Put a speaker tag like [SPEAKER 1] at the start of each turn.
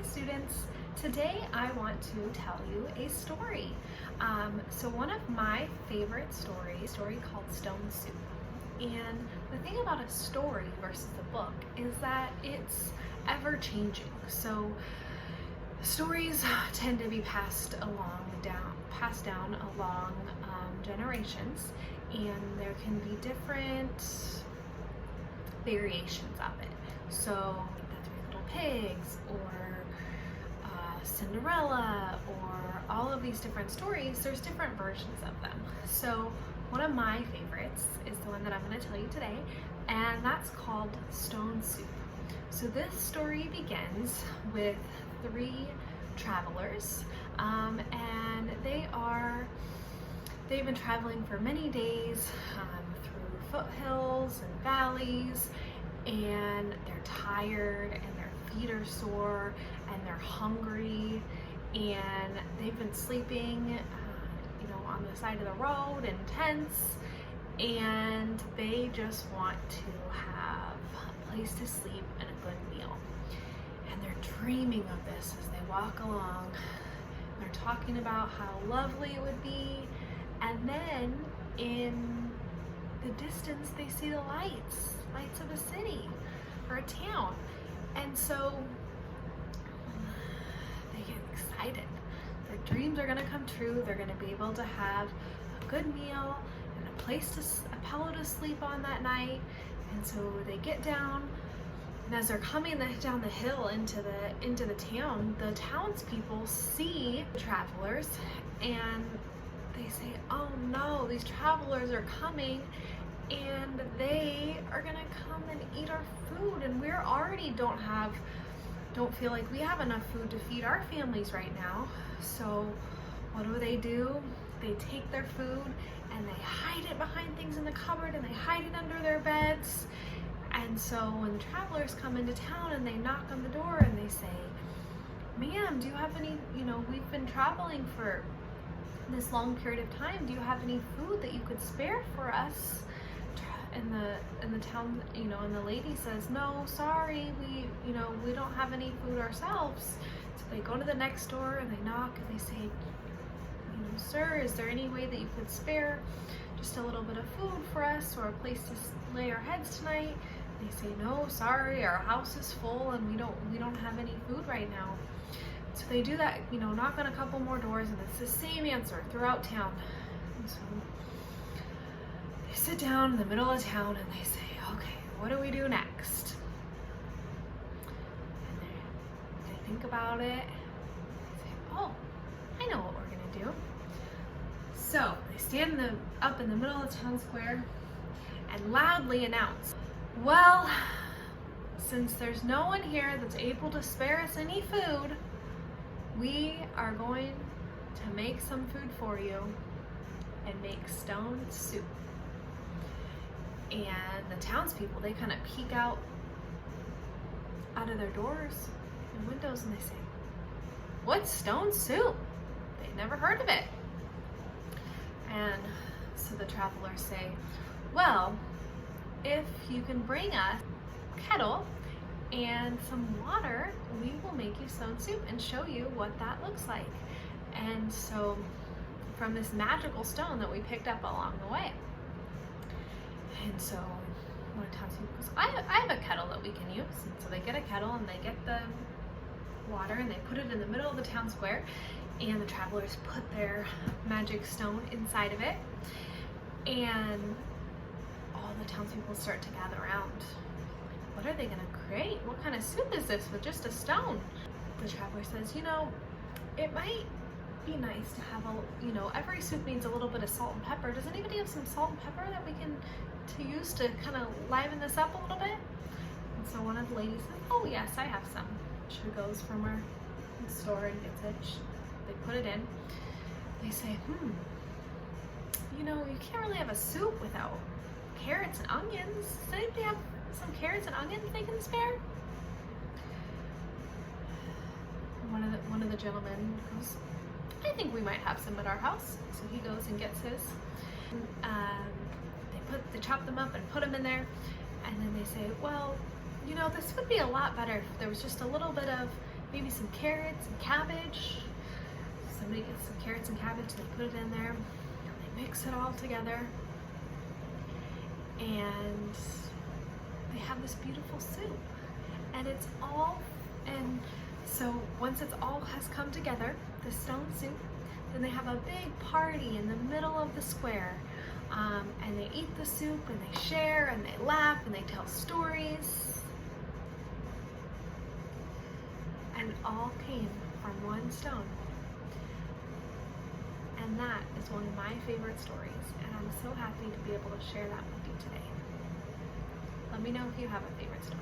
[SPEAKER 1] students. Today I want to tell you a story. So one of my favorite stories, a story called Stone Soup. And the thing about a story versus a book is that it's ever changing. So stories tend to be passed down along generations, and there can be different variations of it. So the Three Little Pigs, or Cinderella, or all of these different stories, there's different versions of them. So one of my favorites is the one that I'm going to tell you today, and that's called Stone Soup. So this story begins with three travelers, and they've been traveling for many days through foothills and valleys, and they're tired and their feet are sore and they're hungry, and they've been sleeping on the side of the road in tents, and they just want to have a place to sleep and a good meal. And they're dreaming of this as they walk along. They're talking about how lovely it would be, and then in the distance they see the lights of a city or a town, and so they get excited. Their dreams are going to come true. They're going to be able to have a good meal and a pillow to sleep on that night. And so they get down, and as they're coming down the hill into the town, the townspeople see the travelers, and they say, "Oh no, these travelers are coming, and they are gonna come and eat our food, and we're already don't feel like we have enough food to feed our families right now." So what do? They take their food and they hide it behind things in the cupboard, and they hide it under their beds. And so when the travelers come into town and they knock on the door and they say, "Ma'am, do you have any, we've been traveling for this long period of time. Do you have any food that you could spare for us?" In the town, and the lady says, "No, sorry, we don't have any food ourselves." So they go to the next door and they knock and they say, "Sir, is there any way that you could spare just a little bit of food for us, or a place to lay our heads tonight?" They say, "No, sorry, our house is full and we don't have any food right now." So they do that, knock on a couple more doors, and it's the same answer throughout town. And so they sit down in the middle of town and they say, "Okay, what do we do next?" And they think about it. They say, "Oh, I know what we're gonna do." So they stand up in the middle of town square and loudly announce, "Well, since there's no one here that's able to spare us any food, we are going to make some food for you and make stone soup." And the townspeople, they kind of peek out of their doors and windows, and they say, "What's stone soup?" They've never heard of it. And so the travelers say, "Well, if you can bring us a kettle and some water, we will make you stone soup and show you what that looks like." And so from this magical stone that we picked up along the way. And so one of the townspeople goes, I have a kettle that we can use." And so they get a kettle and they get the water and they put it in the middle of the town square, and the travelers put their magic stone inside of it, and all the townspeople start to gather around. What are they going to create? What kind of soup is this with just a stone? The traveler says, "It might be nice to have every soup needs a little bit of salt and pepper. Does anybody have some salt and pepper that we can use to kind of liven this up a little bit?" And so one of the ladies says, "Oh yes, I have some." She goes from her store and gets it. They put it in. They say, you can't really have a soup without carrots and onions. Does anybody have some carrots and onions they can spare?" One of the gentlemen goes, "I think we might have some at our house." So he goes and gets his. They chop them up and put them in there, and then they say, "Well, this would be a lot better if there was just a little bit of maybe some carrots and cabbage. Somebody gets some carrots and cabbage, they put it in there, and they mix it all together, and they have this beautiful soup. And so once it's all has come together, the stone soup, then they have a big party in the middle of the square. And they eat the soup, and they share, and they laugh, and they tell stories. And it all came from one stone. And that is one of my favorite stories, and I'm so happy to be able to share that with you today. Let me know if you have a favorite story.